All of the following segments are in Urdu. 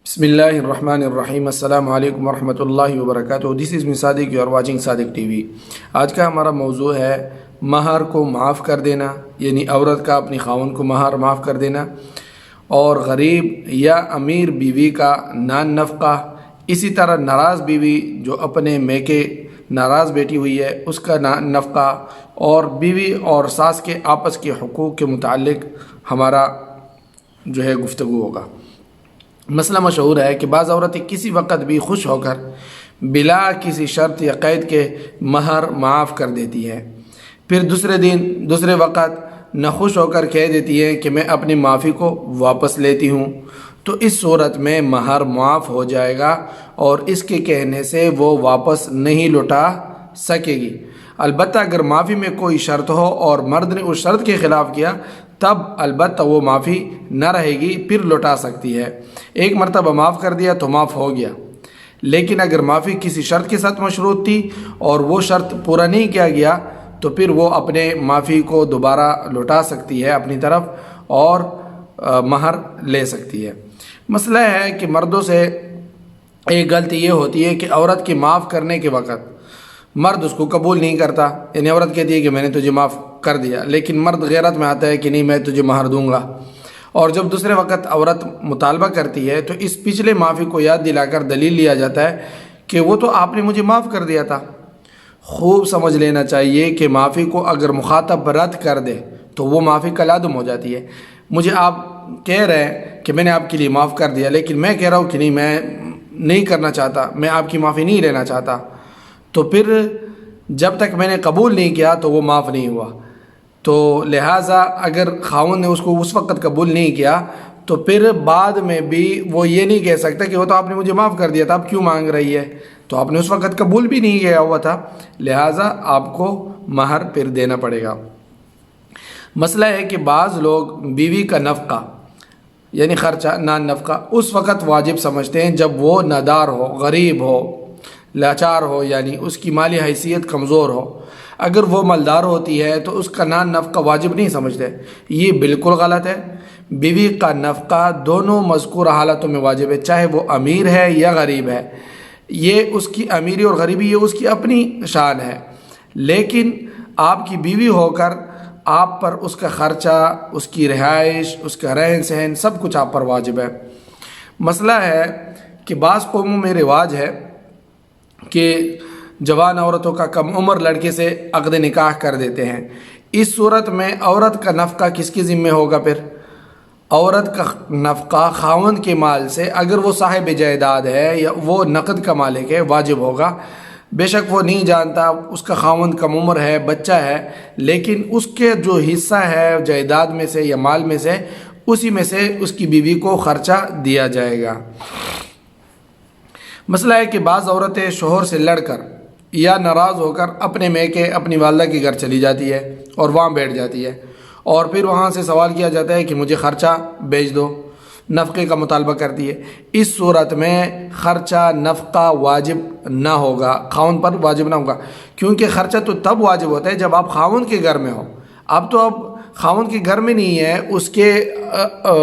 بسم اللہ الرحمن الرحیم۔ السلام علیکم ورحمۃ اللہ وبرکاتہ۔ This is me Sadiq, you are watching Sadiq TV. آج کا ہمارا موضوع ہے مہر کو معاف کر دینا، یعنی عورت کا اپنی خاوند کو مہر معاف کر دینا، اور غریب یا امیر بیوی کا نان نفقہ، اسی طرح ناراض بیوی جو اپنے میکے ناراض بیٹھی ہوئی ہے اس کا نان نفقہ، اور بیوی اور ساس کے آپس کے حقوق کے متعلق ہمارا جو ہے گفتگو ہوگا۔ مسئلہ مشہور ہے کہ بعض عورتیں کسی وقت بھی خوش ہو کر بلا کسی شرط یا قید کے مہر معاف کر دیتی ہے، پھر دوسرے وقت نہ خوش ہو کر کہہ دیتی ہے کہ میں اپنی معافی کو واپس لیتی ہوں، تو اس صورت میں مہر معاف ہو جائے گا اور اس کے کہنے سے وہ واپس نہیں لوٹا سکے گی۔ البتہ اگر معافی میں کوئی شرط ہو اور مرد نے اس شرط کے خلاف کیا تب البتہ وہ معافی نہ رہے گی، پھر لوٹا سکتی ہے۔ ایک مرتبہ معاف کر دیا تو معاف ہو گیا، لیکن اگر معافی کسی شرط کے ساتھ مشروط تھی اور وہ شرط پورا نہیں کیا گیا تو پھر وہ اپنے معافی کو دوبارہ لوٹا سکتی ہے اپنی طرف اور مہر لے سکتی ہے۔ مسئلہ ہے کہ مردوں سے ایک غلطی یہ ہوتی ہے کہ عورت کی معاف کرنے کے وقت مرد اس کو قبول نہیں کرتا، یعنی عورت کہتی ہے کہ میں نے تجھے معاف کر دیا، لیکن مرد غیرت میں آتا ہے کہ نہیں میں تجھے مہر دوں گا، اور جب دوسرے وقت عورت مطالبہ کرتی ہے تو اس پچھلے معافی کو یاد دلا کر دلیل لیا جاتا ہے کہ وہ تو آپ نے مجھے معاف کر دیا تھا۔ خوب سمجھ لینا چاہیے کہ معافی کو اگر مخاطب رد کر دے تو وہ معافی کالعدم ہو جاتی ہے۔ مجھے آپ کہہ رہے ہیں کہ میں نے آپ کے لیے معاف کر دیا، لیکن میں کہہ رہا ہوں کہ نہیں میں نہیں کرنا چاہتا، میں آپ کی معافی نہیں لینا چاہتا، تو پھر جب تک میں نے قبول نہیں کیا تو وہ معاف نہیں ہوا۔ تو لہٰذا اگر خاوند نے اس کو اس وقت قبول نہیں کیا تو پھر بعد میں بھی وہ یہ نہیں کہہ سکتا کہ وہ تو آپ نے مجھے معاف کر دیا تھا، اب کیوں مانگ رہی ہے، تو آپ نے اس وقت قبول بھی نہیں کیا ہوا تھا، لہٰذا آپ کو مہر پھر دینا پڑے گا۔ مسئلہ ہے کہ بعض لوگ بیوی کا نفقہ یعنی خرچہ نان نفقہ اس وقت واجب سمجھتے ہیں جب وہ نادار ہو، غریب ہو، لاچار ہو، یعنی اس کی مالی حیثیت کمزور ہو۔ اگر وہ مالدار ہوتی ہے تو اس کا نان نفقہ واجب نہیں سمجھتے، یہ بالکل غلط ہے۔ بیوی کا نفقہ دونوں مذکورہ حالتوں میں واجب ہے، چاہے وہ امیر ہے یا غریب ہے۔ یہ اس کی امیری اور غریبی یہ اس کی اپنی شان ہے، لیکن آپ کی بیوی ہو کر آپ پر اس کا خرچہ، اس کی رہائش، اس کا رہن سہن سب کچھ آپ پر واجب ہے۔ مسئلہ ہے کہ بعض قوموں میں رواج ہے کہ جوان عورتوں کا کم عمر لڑکے سے عقد نکاح کر دیتے ہیں۔ اس صورت میں عورت کا نفقہ کس کے ذمہ ہوگا؟ پھر عورت کا نفقہ خاوند کے مال سے، اگر وہ صاحب جائیداد ہے یا وہ نقد کا مالک ہے، واجب ہوگا۔ بے شک وہ نہیں جانتا، اس کا خاوند کم عمر ہے، بچہ ہے، لیکن اس کے جو حصہ ہے جائیداد میں سے یا مال میں سے، اسی میں سے اس کی بیوی کو خرچہ دیا جائے گا۔ مسئلہ ہے کہ بعض عورتیں شوہر سے لڑ کر یا ناراض ہو کر اپنے میکے اپنی والدہ کے گھر چلی جاتی ہے اور وہاں بیٹھ جاتی ہے، اور پھر وہاں سے سوال کیا جاتا ہے کہ مجھے خرچہ بھیج دو، نفقے کا مطالبہ کرتی ہے۔ اس صورت میں خرچہ نفقہ واجب نہ ہوگا، خاوند پر واجب نہ ہوگا، کیونکہ خرچہ تو تب واجب ہوتا ہے جب آپ خاوند کے گھر میں ہو۔ اب تو اب خاوند کے گھر میں نہیں ہے، اس کے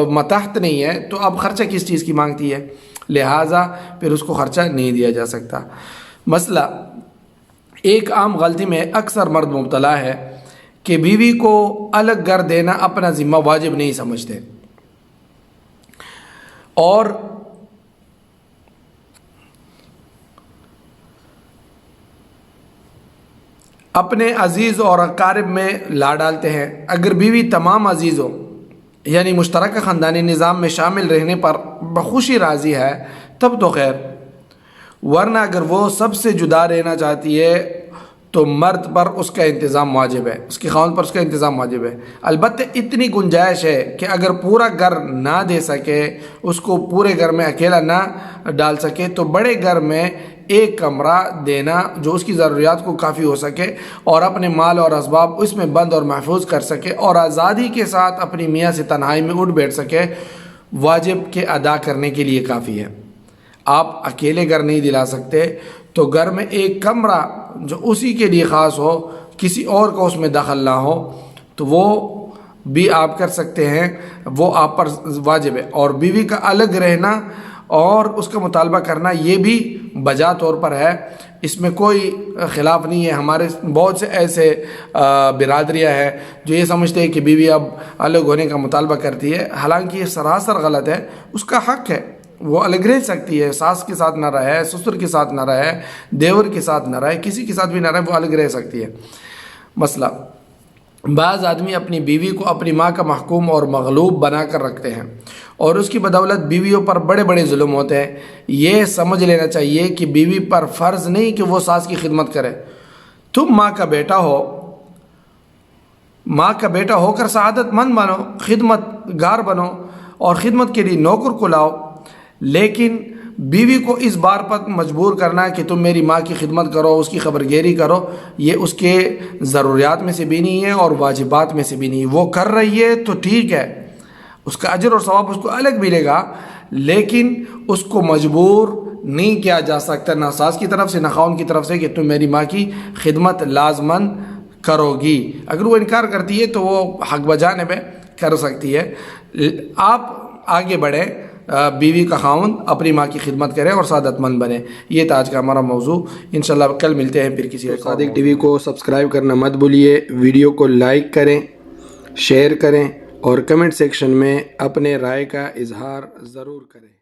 ماتحت نہیں ہے، تو اب خرچہ کس چیز کی مانگتی ہے؟ لہٰذا پھر اس کو خرچہ نہیں دیا جا سکتا۔ مسئلہ ایک عام غلطی میں اکثر مرد مبتلا ہے کہ بیوی کو الگ گھر دینا اپنا ذمہ واجب نہیں سمجھتے، اور اپنے عزیز اور اقارب میں لا ڈالتے ہیں۔ اگر بیوی تمام عزیزوں یعنی مشترکہ خاندانی نظام میں شامل رہنے پر بخوشی راضی ہے تب تو خیر، ورنہ اگر وہ سب سے جدا رہنا چاہتی ہے تو مرد پر اس کا انتظام واجب ہے، اس کے خاوند پر اس کا انتظام واجب ہے۔ البتہ اتنی گنجائش ہے کہ اگر پورا گھر نہ دے سکے، اس کو پورے گھر میں اکیلا نہ ڈال سکے، تو بڑے گھر میں ایک کمرہ دینا جو اس کی ضروریات کو کافی ہو سکے اور اپنے مال اور اسباب اس میں بند اور محفوظ کر سکے اور آزادی کے ساتھ اپنی میاں سے تنہائی میں اٹھ بیٹھ سکے، واجب کے ادا کرنے کے لیے کافی ہے۔ آپ اکیلے گھر نہیں دلا سکتے تو گھر میں ایک کمرہ جو اسی کے لیے خاص ہو، کسی اور کو اس میں دخل نہ ہو، تو وہ بھی آپ کر سکتے ہیں، وہ آپ پر واجب ہے۔ اور بیوی کا الگ رہنا اور اس کا مطالبہ کرنا یہ بھی بجا طور پر ہے، اس میں کوئی خلاف نہیں ہے۔ ہمارے بہت سے ایسے برادریاں ہیں جو یہ سمجھتے ہیں کہ بیوی اب الگ ہونے کا مطالبہ کرتی ہے، حالانکہ یہ سراسر غلط ہے۔ اس کا حق ہے، وہ الگ رہ سکتی ہے، ساس کے ساتھ نہ رہے، سسر کے ساتھ نہ رہے، دیور کے ساتھ نہ رہے، کسی کے ساتھ بھی نہ رہے، وہ الگ رہ سکتی ہے۔ مسئلہ بعض آدمی اپنی بیوی کو اپنی ماں کا محکوم اور مغلوب بنا کر رکھتے ہیں اور اس کی بدولت بیویوں پر بڑے بڑے ظلم ہوتے ہیں۔ یہ سمجھ لینا چاہیے کہ بیوی پر فرض نہیں کہ وہ ساس کی خدمت کرے۔ تم ماں کا بیٹا ہو کر سعادت مند بنو، خدمت گار بنو اور خدمت کے لیے نوکر کو لاؤ، لیکن بیوی کو اس بار پر مجبور کرنا کہ تم میری ماں کی خدمت کرو، اس کی خبرگیری کرو، یہ اس کے ضروریات میں سے بھی نہیں ہے اور واجبات میں سے بھی نہیں ہے۔ وہ کر رہی ہے تو ٹھیک ہے، اس کا اجر اور ثواب اس کو الگ ملے گا، لیکن اس کو مجبور نہیں کیا جا سکتا، نہ ساس کی طرف سے نہ خاوند کی طرف سے، کہ تم میری ماں کی خدمت لازماً کرو گی۔ اگر وہ انکار کرتی ہے تو وہ حق بجانب ہے، کر سکتی ہے۔ آپ آگے بڑھیں، بیوی کا خاوند اپنی ماں کی خدمت کرے اور سعادت مند بنے۔ یہ تھا آج کا ہمارا موضوع، انشاءاللہ کل ملتے ہیں پھر کسی ایک صادق ٹی وی کو سبسکرائب کرنا مت بھولیے، ویڈیو کو لائک کریں، شیئر کریں اور کمنٹ سیکشن میں اپنے رائے کا اظہار ضرور کریں۔